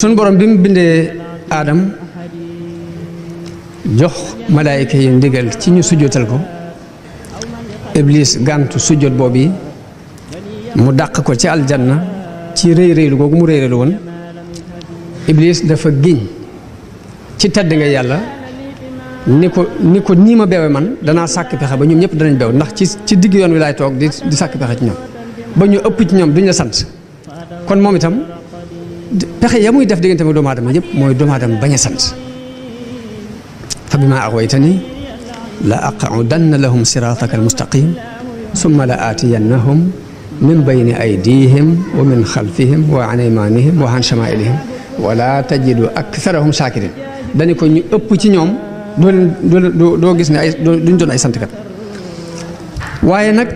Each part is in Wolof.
sun borom bi mu bindee aadam jox malaayika yi ndigal ci ñu sujjóotal ko iblis gàntu sujjóot boobu mu dàq ko ci aljanna ci rëy rëylu googu mu rëy rëylu woon iblis dafa giñ ci tedd nga yàlla ni ko nii ma beewe man danaa sàkk pexe ba ñoom ñëpp danañ beew ndax ci digg yoon wi laay toog di sàkk pexe ci ñoom ba ñu ëpp ci ñoom duñ la sant kon moom itam pexe ya muy def diggante ak doomu aadama yëpp mooy doomu aadama bañ a sant fa bimaa aghwaytanii la aq'udanna lahum siraataka almustaqim summa la aatiyannahum min bayni aydihim wa min xalfihim wa an aymanihim wa an shamaa'ilihim wa laa tajidu aktharahum shaakirin dañu ko ñu ëpp ci ñoom doo gis ne duñ doon ay santkat waaye nag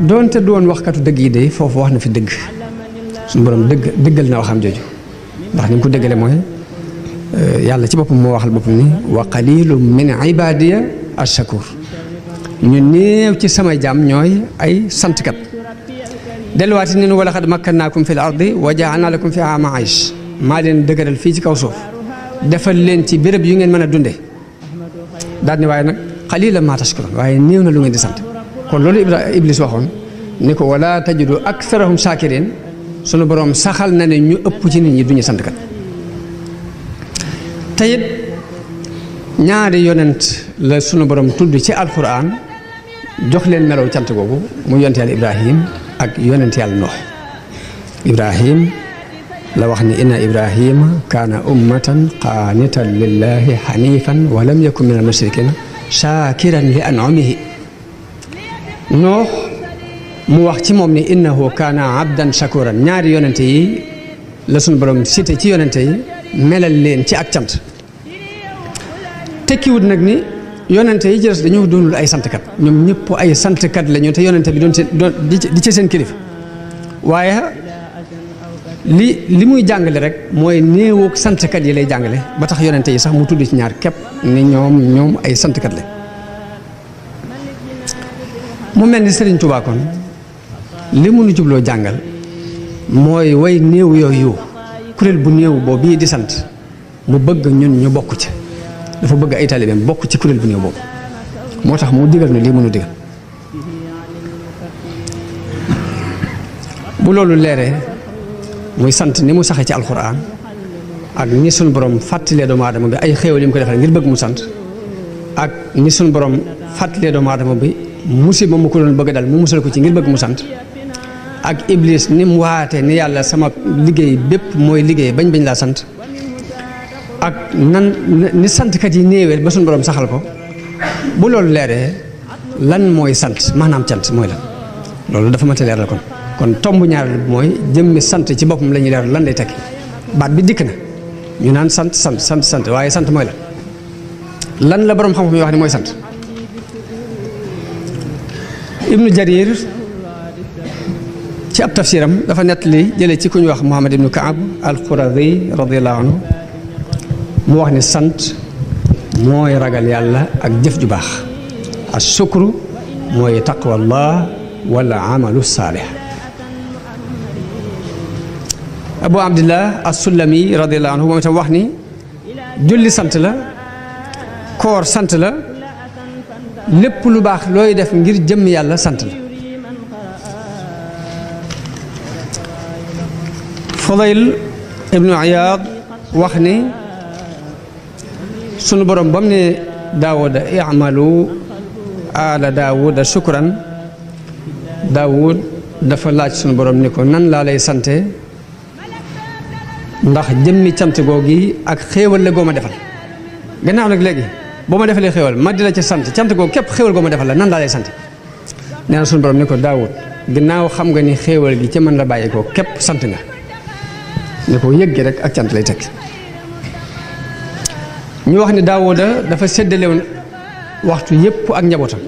doonte doon waxkatu dëgg yi de foofu wax na fi dëgg suñu borom dëggal na waxam jooju ndax ni mu ko dëggale mooy yàlla ci boppam moo waxal boppam ni wa qalilum min ibadiya ash-shakur ñu néew ci samay jaam ñooy ay santkat delluwaati ni wa laqad makkannaakum fil ardi wa ja'alna lakum fiha ma'ish maa leen dëgëral fii ci kaw suuf defal leen ci béréb yu ngeen mën a dunde daal ni waaye nag qalilan ma tashkurun waaye néew na lu ngeen di sant kon loolu iblis waxoon ni ko wala tajidu aktharahum shakirin sunu borom saxal na ne ñu ëpp ci nit ñi duñu sant kat te it ñaari yonent la sunu borom tudd ci alquran jox leen melaw cant googu mu yonent yàlla ibrahim ak yonent yàlla noox ibrahim la wax ni inna ibrahima kaana ummatan qaanitan lillahi hanifan wa lam yakun min al mushrikin shakiran li an'amihi noox mu wax ci moom ni innahu kaana abdan shakuran ñaari yonente yi la sunu borom cité ci yonente yi melal leen ci ak cant tekkiwut nag ni yonente yi jërës dañoo doonul ay santkat ñoom ñëpp ay santkat la ñu te yonente bi doon di ci seen kilifa waaye li muy jàngale rek mooy néewoog santkat yi lay jàngale ba tax yonente yi sax mu tudd ci ñaar képp ni ñoom ay santkat la mu mel ni Serigne Touba kon li mu nu jubloo jàngal mooy way néew yooyu kuréel bu néew boobu bii di sant mu bëgg ñun ñu bokk ci dafa bëgg ay taalibeem bokk ci kuréel bu néew boobu moo tax mu digal ne lii mënu digal bu loolu leeree muy sant ni mu saxee ci alxuraan ak ni suñu borom fàttalee doomu aadama bi ay xéewal yi mu ko defal ngir bëgg mu sant ak ni suñu borom fàttalee doomu aadama bi musiba mu ko doon bëgg dal mu musal ko ci ngir bëgg mu sant ak iblis ni mu waate ni yàlla sama liggéey bépp mooy liggéey bañ laa sant ak nan ni santkat yi néewee ba suñu borom saxal ko bu loolu leeree lan mooy sant maanaam cant mooy lan loolu dafa mat a leeral kon tomb ñaareel bi mooy jëmmi sant ci boppam la ñuy leeral lan lay tekki baat bi dikk na ñu naan sant waaye sant mooy lan la borom xam-xam yi wax ni mooy sant ibnu jarir ci ab tafsiram dafa nettali jëlee ci ku ñu wax muhammad ibnu kaab al-qurazi radiyallahu anhu mu wax ni sant mooy ragal yàlla ak jëf ju baax as-shukru mooy taqwallah wala amalu saalih abu abdillah as-sulami radiyallahu anhu moom itam wax ni julli sant la koor sant la lépp lu baax looy def ngir jëmm yàlla sant la Fudayl ibnu Iyaad wax ni sunu borom bam ne daawuda i'malu ala daawuda shukran daawud dafa laaj sunu borom ni ko nan laa lay sante ndax jëmmi cant googi ak xéewal la goo ma defal gannaaw nag léegi boo ma defalee xéewal ma di la ci sant cant googu képp xéewal goo ma defal la nan laa lay sant nee na sunu borom ni ko daawud gannaaw xam nga ni xéewal gi ci mën la bàyyi ko képp sant nga ni ko yëg gi rek ak cant lay teg ñu wax ni daawuda dafa séddalewoon waxtu yépp ak njabootam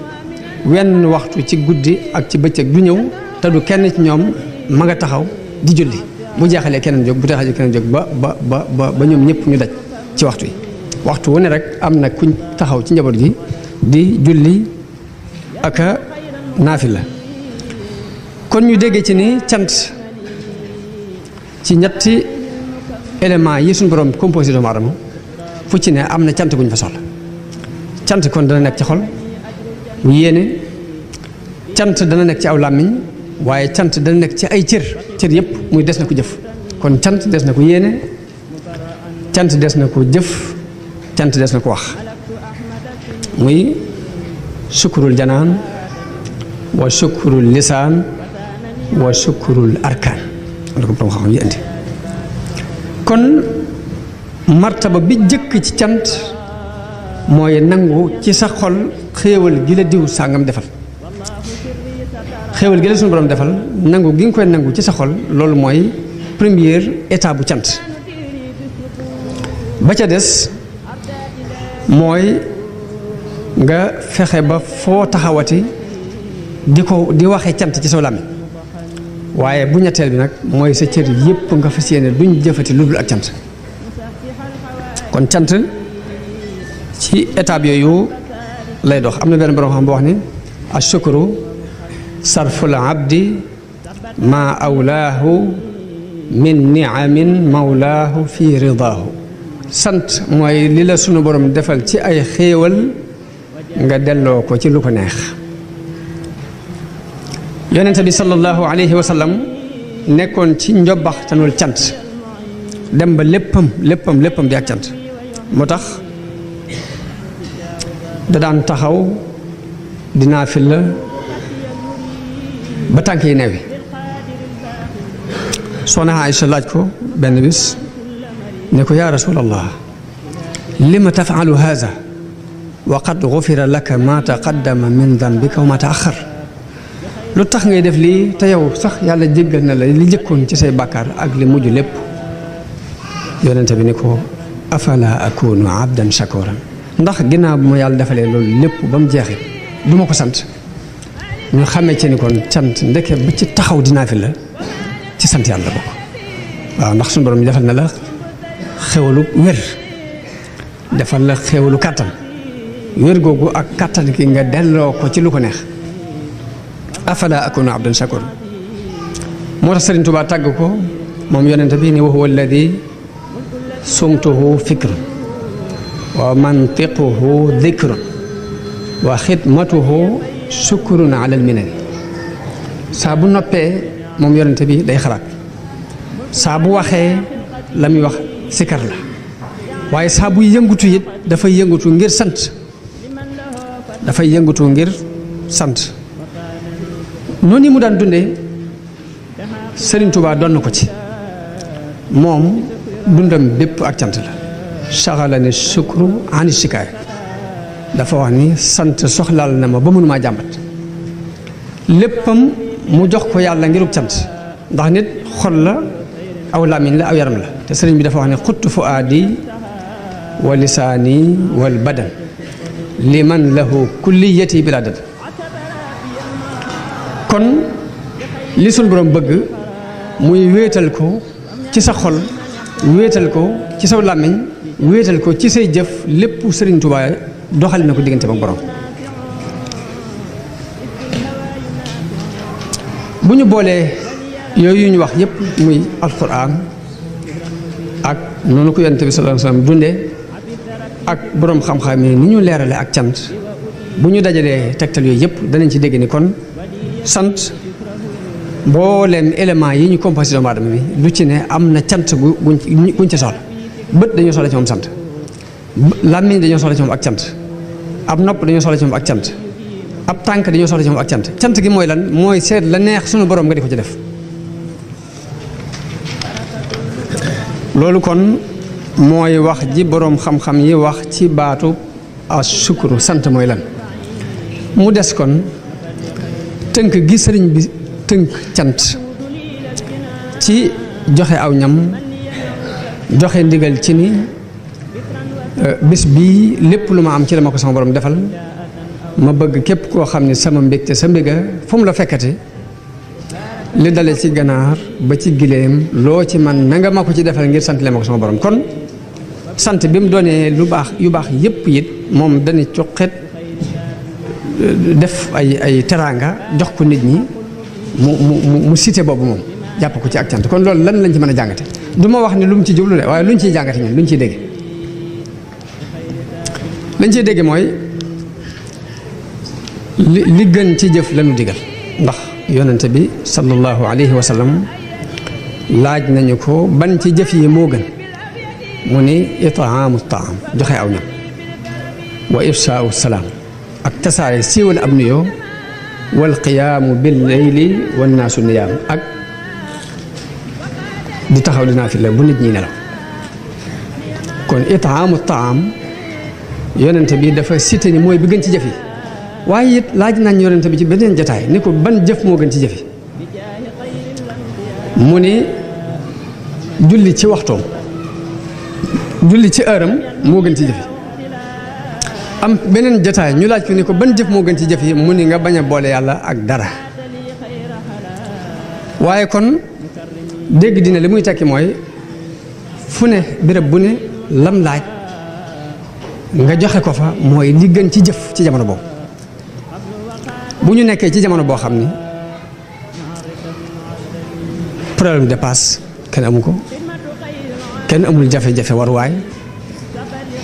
wenn waxtu ci guddi ak ci bëccëg du ñëw te du kenn ci ñoom ma nga taxaw di julli bu jeexalee keneen jóg bu taxalee keneen jóg ba ñoom ñëpp ñu daj ci waxtu yi waxtu wu ne rek am na kuñ taxaw ci njaboot gi di julli ak a naafila kon ñu déggee ci ni cant ci ñetti éléments yi suñu borom composé doomu aadama fu ci ne am na cant gu ñu fa soxla cant kon dana nekk ci xol mu yéene cant dana nekk ci aw làmmiñ waaye cant dana nekk ci ay cër yëpp muy des na ko jëf kon cant des na ko yéene cant des na ko jëf cant des na ko wax muy sukkurul janaan wa sukkurul lisaan wa sukkurul arkaan la ko borom xam-xam yi indi kon martaba bi jëkk ci cant mooy nangu ci sa xol xéewal gi la diw sàngam defal xéewal gi la suñu borom defal nangu gi nga koy nangu ci sa xol loolu mooy première étape bu cant ba ca des mooy nga fexe ba foo taxawati di waxee cant ci saw làmmiñ waaye bu ñetteel bi nag mooy sa cër yépp nga fas yéene duñ jëfati lu dul ak cant kon cant ci étape yooyu lay dox am na benn borom xam boo wax ni ashukru sarful abdi ma awlaahu min niamin mawlaahu fi ridaahu sant mooy li la sunu borom defal ci ay xéewal nga delloo ko ci lu ko neex yonente bi sallallahu alayhi wa sallam nekkoon ci njobbaxtanul cant dem ba léppam di ak cant moo tax da daan taxaw di naafila ba tànk yi newi soxna Aïcha laaj ko benn bis ne ko yaa rasulallah lima tafaalu haza wa qad gufira laka ma taqaddama min danbika wa ma taaxar lu tax ngay def lii te yow sax yàlla jéggal na la li jëkkoon ci say bàkkaar ak li mujj lépp yonente bi ni ko afala akunu abdan shakuran ndax ginnaaw bu ma yàlla defalee loolu lépp ba mu jeexee du ma ko sant ñu xamee ci ni kon cant ndeke ba ci taxaw dinaa fi la ci sant yàlla bokk waaw ndax suñu borom defal na la xewalu wér defal la xewalu kàttan wér googu ak kàttan ki nga delloo ko ci lu ko neex afala akunu abdan shakur moo tax Sëriñ Tuubaa tàgg ko moom yonente bi ni wa huwa alladi sumtuhu fikrun wa mantiquhu dikrun wa xidmatuhu sukrun ala alminani saa bu noppee moom yonente bi day xalaat saa bu waxee la muy wax sikar la waaye saa bu yëngutu it dafay yëngutu ngir sant dafay yëngutu ngir sant noonu mu daan dundee Sëriñ Tuubaa doon na ko ci moom dundam bépp ak cant la saxala ne sukru ani sikaay dafa wax ni sant soxlaal na ma ba mënumaa jàmbat léppam mu jox ko yàlla ngiruk cant ndax nit xol la aw làmmiñ la aw yaram la te sëriñ bi dafa wax ne xuttu fuaadi wa lisaani wal badan liman lahu kulliyati bila dad kon li suñ borom bëgg muy wéetal ko ci sa xol wéetal ko ci saw làmmiñ wéetal ko ci say jëf lépp Sëriñ Tuubaa doxali na ko diggante ak borom bu ñu boolee yooyu ñu wax yépp muy alxuraan ak noonu ko yonent bi sallallahu alayhi wasallam dunde ak boroom xam-xam yi ni ñu leerale ak cant bu ñu dajalee tegtal yooyu yépp danañ ci dégg ni kon sant mbooleem éléments yi ñu composé doomu aadama bi lu ci ne am na cant guñ ci soxla bët dañoo soxla ci moom sant làmmiñ dañoo soxla ci moom ak cant ab nopp dañoo soxla ci moom ak cant ab tànk dañoo soxla ci moom ak cant cant gi mooy lan mooy seet la neex sunu borom nga di ko ci def loolu kon mooy wax ji boroom xam-xam yi wax ci baatu asukuru sant mooy lan mu des kon tënk gi sëriñ bi tënk cant ci joxe aw ñam joxe ndigal ci ni bis bii lépp lu ma am ci la ma ko sama borom defal ma bëgg képp koo xam ne sama mbégte sa mbéga fu mu la fekkate li dale ci ganaar ba ci giléem loo ci man na nga ma ko ci defal ngir sant le ma ko sama borom kon sant bi mu doonee lu baax yu baax yépp it moom dana cuqet def ay teraanga jox ko nit ñi mu cité boobu moom jàpp ko ci ak cant kon loolu lan lañ ci mën a jàngate du ma wax ne lu mu ci jublu de waaye luñ ciy jàngate ñun luñ ciy dégg lañ ciy dégg mooy li gën ci jëf lañu digal ndax yonente bi sallallahu alayhi wa sallam laaj nañu ko ban ci jëf yi moo gën mu ni itaamu taam joxe aw ñam wa ifsaau salaam ak tasaare siiwal ab nuyoo wal qiyaamu bil layli wan naasu niyaam ak di taxaw dinaa fi la bu nit ñi nelaw kon itaamu taam yonente bi dafa cité ni mooy bi gën ci jëf yi waaye it laaj nañ yonente bi ci beneen jataay ni ko ban jëf moo gën ci jëf yi mu ni julli ci waxtoom julli ci ëram moo gën ci jëf yi am beneen jataay ñu laaj ko ni ko ban jëf moo gën ci jëf yi mu ni nga bañ a boole yàlla ak dara waaye kon dégg dina li muy tekki mooy fu ne béréb bu ne lam laaj nga joxe ko fa mooy li gën ci jëf ci jamono boobu bu ñu nekkee ci jamono boo xam ni problème de passe kenn amu ko kenn amul jafe-jafe waruwaay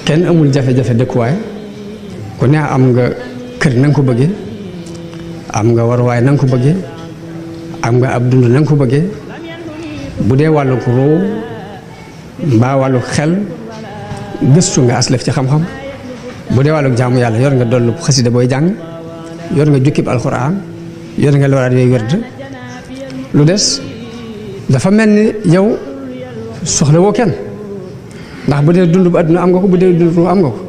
kenn amul jafe-jafe dëkkuwaay ku ne am nga kër na nga ko bëggee am nga waruwaay na nga ko bëggee am nga ab dund na nga ko bëggee bu dee wàllu ko roo mbaa wàllu xel gëstu nga aslef ci xam-xam bu dee wàllu jaamu yàlla yor nga dollu xasida booy jàng yor nga jukkib alxuraan yor nga lawraat yooyu wérd lu des dafa mel ni yow soxla woo kenn ndax bu dee dund bu àdduna am nga ko bu dee dund ru am nga ko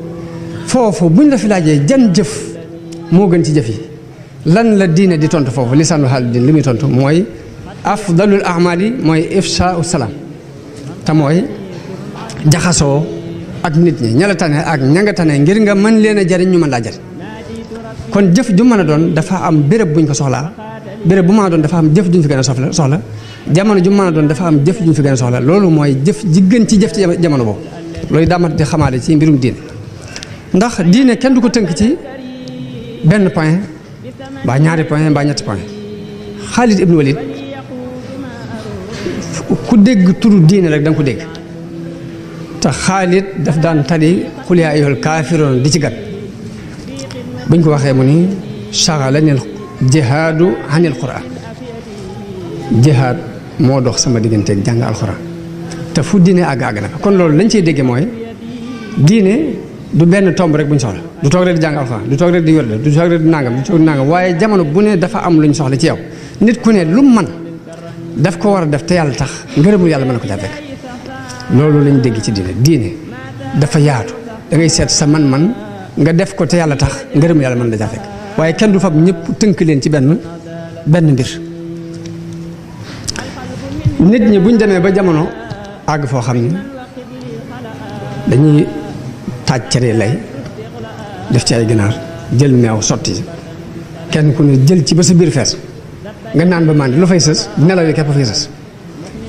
foofu buñ la fi laajee jan jëf moo gën ci jëf yi lan la diine di tontu foofu lisaanu xaal diin li muy tontu mooy afdalul amali mooy ifsaau salaam te mooy jaxasoo ak nit ñi ña la tane ak ña nga tane ngir nga mën leen a jariñ ñu mën laa jariñ kon jëf ju mën a doon dafa am béréb buñ ko soxlaa béréb bu mën a doon dafa am jëf juñ fi gën a soxla jamono ju mën a doon dafa am jëf juñ fi gën a soxla loolu mooy jëf ji gën ci jëf ci jamono boobu loolu daamat di xamaale ci mbirum diine ndax diine kenn du ko tënk ci benn point mbaa ñaari point mbaa ñetti point Xaalid ibnu Walid ku dégg turu diine rek da nga ko dégg te Xaalid daf daan tali qul yaa ayyuhal kaafiruun di ci gat buñ ko waxee mu ni shaghalanil jihaadu anil quraan jihaad moo dox sama digganteeg jàng alxuraan te fu diine àgg na kon loolu lañ ciy déggee mooy diine du benn tomb rek bu ñu soxla du toog rek di jàng alxuraan du toog rek di wérd du toog rek di nangam du toog di nangam waaye jamono bu ne dafa am lu ñu soxla ci yow nit ku ne lu mu man daf ko war a def te yàlla tax ngërëmul yàlla mën na ko caa fekk loolu lañ dégg ci diine dafa yaatu da ngay seet sa man-man nga def ko te yàlla tax ngërëmul yàlla mën na caa fekk waaye kenn du fab ñëpp tënk leen ci benn mbir nit ñi buñ demee ba jamono àgg foo xam ni dañuy taaj cere lay def ci ay ginaar jël meew sotti kenn ku ne jël ci ba sa biir fees nga naan ba màndi lu fay sës nelaw yi képp fay sës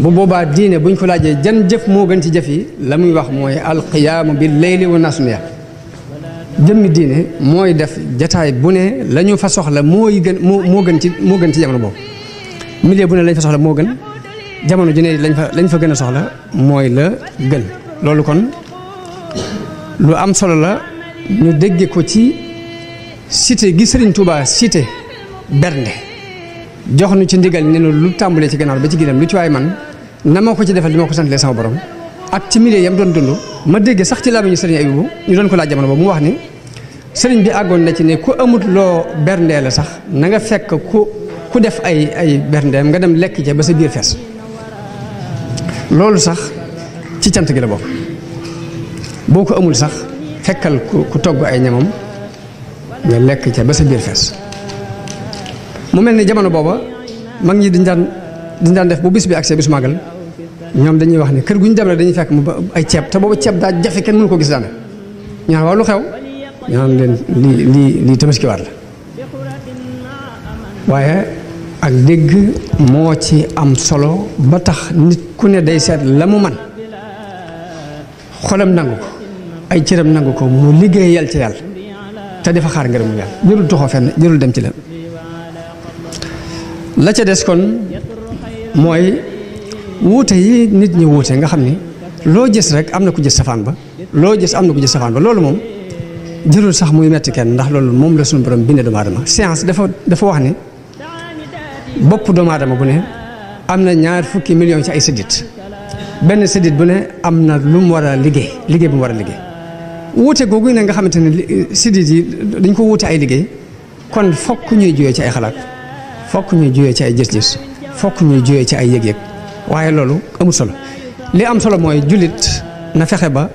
bu boobaa diine buñ ko laajee jan jëf moo gën ci jëf yi la muy wax mooy alqiyaamu bil layli wa naasu niyaam jëmmi diine mooy def jataay bu ne la ñu fa soxla moo gën ci jamono boobu milieu bu ne lañ fa soxla moo gën jamono ju ne lañ fa gën a soxla mooy la gën loolu kon lu am solo la ñu dégge ko ci cité gi Sëriñ Tuubaa cité bernde jox nu ci ndigal ne lu tàmbalee ci gannaaw ba ci ginnaaw lu ci waay man na ma ko ci defal di ma ko santalee sama borom ak ci milieu yam doon dund ma dégg sax ci làmmiñu Sëriñ Abibu ñu doon ko laaj jamono boobu mu wax ni sëriñ bi àggoon na ci ne ku amut loo berndee la sax na nga fekk ku def ay berndeem nga dem lekk ca ba sa biir fees loolu sax ci cant gi la bokk boo ko amul sax fekkal ku togg ay ñamam nga lekk ca ba sa biir fees mu mel ni jamono booba mag ñi dañ daan def bu bis bi agsee bisu màggal ñoom dañuy wax ne kër gu ñu dem rek dañuy fekk mu ba ay ceeb te booba ceeb daa jafe kenn mënu ko gis daana ñu naan waaw lu xew ñu naan leen lii tabaski waat la waaye ak dégg moo ci am solo ba tax nit ku ne day seet la mu man xolam nangu ko ay cëram nangu ko mu liggéeyal ci yàlla te dafa xaar ngërëmu yàlla jërul toxoo fenn jërul dem ci leen la ca des kon mooy wuute yi nit ñi wuute nga xam ni loo gis rek am na ku gis safaan ba loo gis am na ku gis safaan ba loolu moom jërul sax muy metti kenn ndax loolu moom la suñu borom bindee doomu aadama science dafa wax ne bopp doomu aadama bu ne am na 20 millions ci ay séddit benn séddit bu ne am na lu mu war a liggéey bu mu war a liggéey wuute googu ne nga xamante ne séddit yi dañ ko wuute ay liggéey kon fokk ñuy juyee ci ay xalaat fokk ñuy juyee ci ay gis-gis fokk ñuy juyee ci ay yëg-yëg waaye loolu amul solo li am solo mooy jullit na fexe ba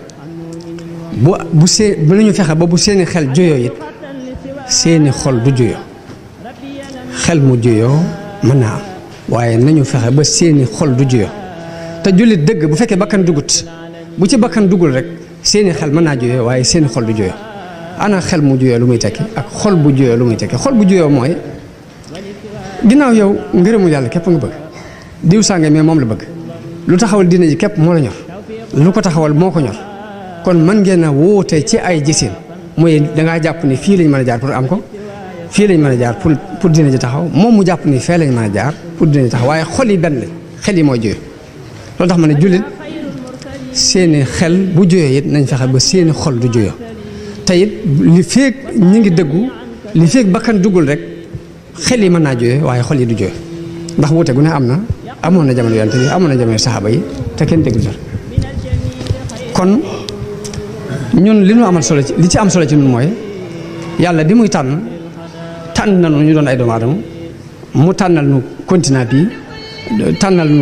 bu nañu fexe ba bu seeni xel juyoo it seeni xol du juyoo xel mu juyoo mën naa am waaye nañu fexe ba seeni xol du juyoo te jullit dëgg bu fekkee bakkan dugut bu ci bakkan dugul rek seeni xel mën naa juyoo waaye seeni xol du juyoo ana xel mu juyoo lu muy tekki ak xol bu juyoo lu muy tekki xol bu juyoo mooy ginnaaw yow ngërëmu yàlla képp nga bëgg diw sànge mais moom la bëgg lu taxawal diine ji képp moo la ñor lu ko taxawal moo ko ñor kon mën ngeen a wóote ci ay gisin mooy dangaa jàpp ni fii lañ mën a jaar pour am ko fii lañ mën a jaar pour diine ji taxaw moom mu jàpp ni fee lañ mën a jaar pour diine ji taxaw waaye xol yi benn lañ xel yi mooy juyoo loolu tax ma ne jullit seeni xel bu juyoo it nañ fexe ba seeni xol du juyoo te it li feeg ñi ngi dëggu li feeg bakkan duggul rek xel yi mën naa juyoo waaye xol yi du juyoo ndax wuute gu ne am na amoon na jamono yonent bi amoon na jamono saxaaba yi te kenn déggul dara kon ñun li ñu amal solo ci li ci am solo ci ñun mooy yàlla bi muy tànn nañu ñu doon ay doomu aadama mu tànnal nu continent bi tànnal nu